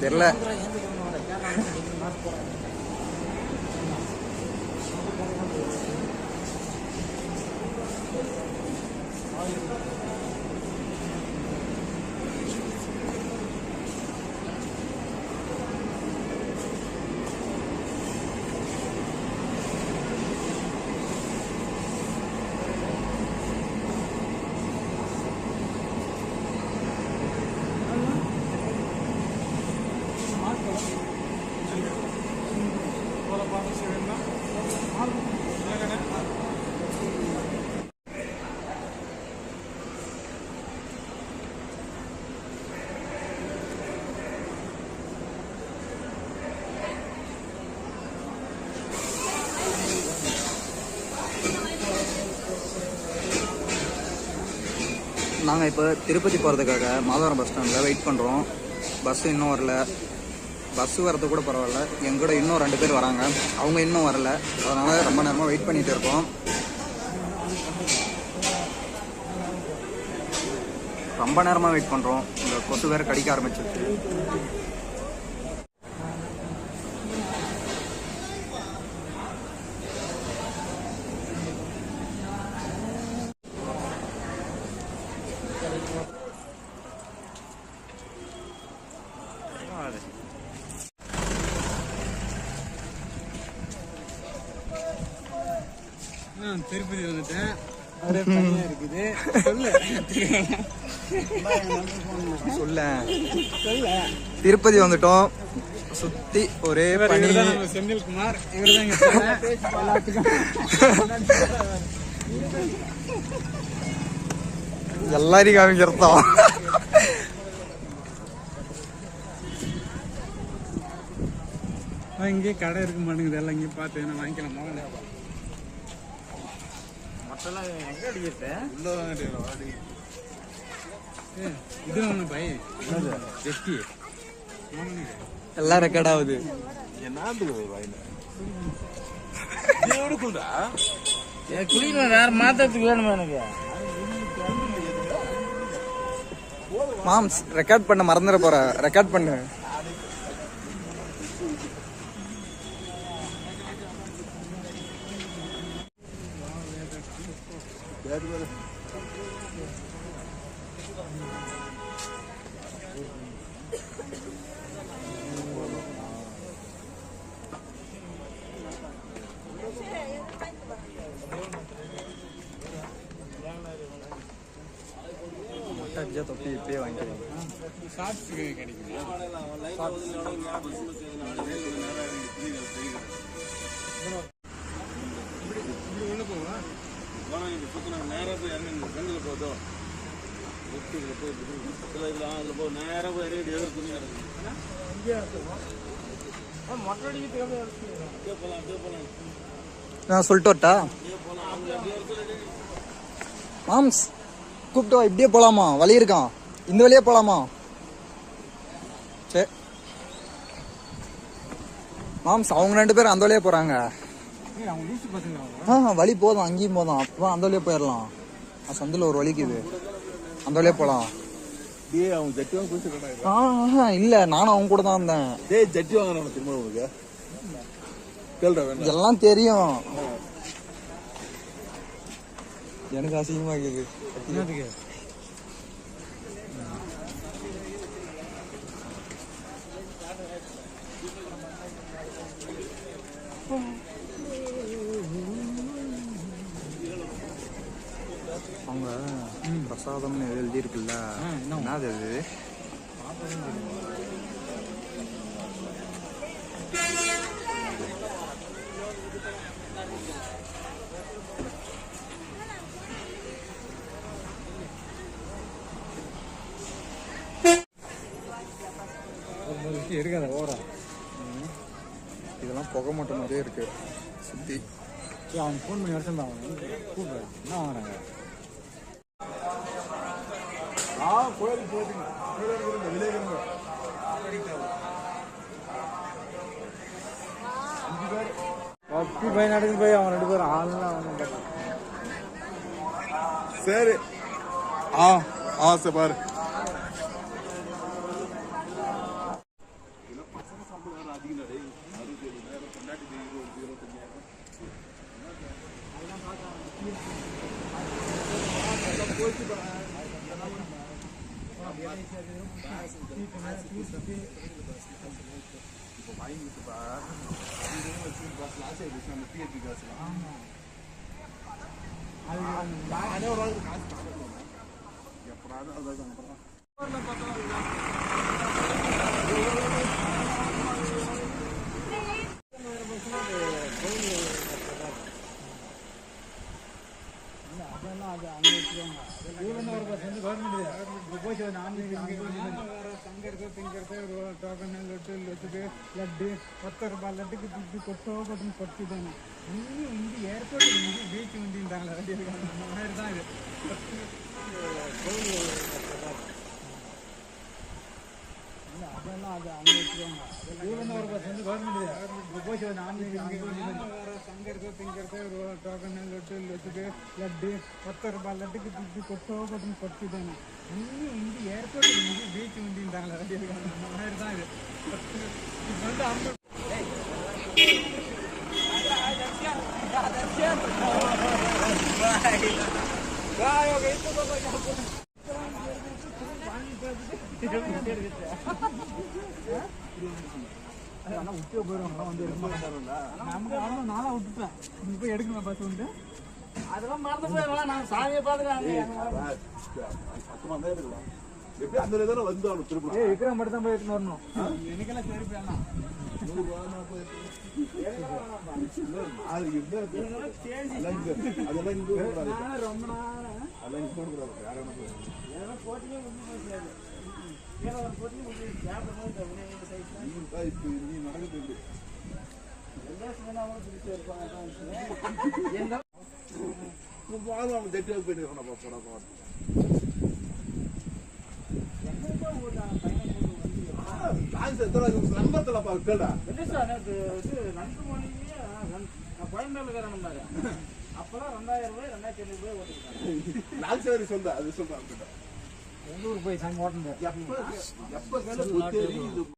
தெரியல. நாங்கள் இப்போ திருப்பதி போகிறதுக்காக மாதவரம் பஸ் ஸ்டாண்டில் வெயிட் பண்ணுறோம். பஸ்ஸு இன்னும் வரல. பஸ்ஸு வரது கூட பரவாயில்ல, எங்கூட இன்னும் 2 பேர் வராங்க, அவங்க இன்னும் வரல. அதனால் ரொம்ப நேரமாக வெயிட் பண்ணிகிட்டு இருக்கோம். ரொம்ப நேரமாக வெயிட் பண்ணுறோம். இந்த கொசு வேறு கடிக்க ஆரம்பிச்சிருச்சு. திருப்பதி வந்துட்டேன். ஒரே பனியா இருக்குது. சொல்ல திருப்பதி வந்துட்டோம். சுத்தி ஒரே பனி. செந்தில்குமார் இவர்தான் எல்லாரையும் காமிக்கிறோம். இங்கே கடை இருக்க மாட்டேங்குது. எல்லாம் இங்கே பார்த்து என்ன வாங்கிக்கலாமா? இது ஒண்ணு பை எல்லாம் ரெக்கார்ட் ஆகுது. வேற மாத்தத்துக்கு வேணுமா எனக்கு? மாம்ஸ் ரெக்கார்ட் பண்ண மறந்துட போற. ரெக்கார்ட் பண்ணு. தொப்பி இப்பயே வாங்கிக்கிறேன். நான் சொல்லிட்டு வரட்டா? மாம்ஸ் கூப்பிட்டு வா. இப்படியே போலாமா? வழி இருக்கான். இந்த வழியே போலாமா? சரி மாம்ஸ், அவங்க 2 பேரும் அந்த வழியே போறாங்க. வழி போதும், அங்கேயும் போதும். அப்போ அந்த வழியே போயிடலாம். சந்தில் ஒரு வழிக்குது, அந்த வழியே போலாம். இல்ல, நானும் அவங்க கூட தான் இருந்தேன். எல்லாம் தெரியும். எனக்கு அசிங்கமா இருக்குது. அவங்க பிரசாதம்னு எழுதி இருக்குல்ல, என்னது அது? எடுக்காத ஓடா. இதெல்லாம் புகை மட்டும் மாதிரியே இருக்கு சுத்தி. அவன் ஃபோன் பண்ணி வச்சிருந்தான். கூப்பிடு, என்ன வாங்குறாங்க? கோயிலுக்கு போயிட்டுங்க. பப்பி பையன் நடந்து போய் அவன் 2 பேரும் ஆளுலாம் சரி. ஆசை பாரு. ಲಡ್ಡು 10 ರೂಪಾಯಿ ಲಡ್ಡುಗೆ ದುಡ್ಡು ಕೊಟ್ಟು ಕೊಡ್ತಿದ್ದಾನೆ. இங்கே ஏர்போர்ட் இங்கே பீச் உண்டின்றாங்களா? மாதிரி தான் இது. அதெல்லாம் அது அங்கே வச்சுருவாங்க. இவங்க ஒரு பஸ் வந்து கவர்மெண்ட் போச்சு சங்கருக்கு திங்கிறது டோக்கன் லட்டு லட்டு 10 ರೂಪಾಯಿ லட்டுக்கு ದುಡ್ಡು ಕೊಟ್ಟು ಕೊಡ್ತಿದ್ದಾನೆ. இங்கே ஏர்போர்ட் இங்கே பீச் உண்டின்றாங்களா? மாதிரி தான் இது. இப்போ வந்து அவங்க விட்டு போயிடுவாங்க. வந்து நமக்கு நானும் விட்டுட்டேன். நீ போய் எடுக்கணும் பஸ் வந்து அதெல்லாம் மறந்து போயிடலாம். நான் சாமியை பார்த்துக்கிறேன். எப்படி அந்த தானே வந்து திருப்பி விக்ரம் மட்டும் தான் போய் எடுத்துன்னு வரணும். எனக்கெல்லாம் சரி போயிடலாம். ரொம்ப நம்பத்துல பாக்கடா அப்பெல்லாம் 2000 ரூபாய் 2500 ரூபாய் ஓட்டிருக்காங்க. நாலு சேரி சொந்த அது சொல்றாங்க. போய் சாமி ஓட்டணும். எப்ப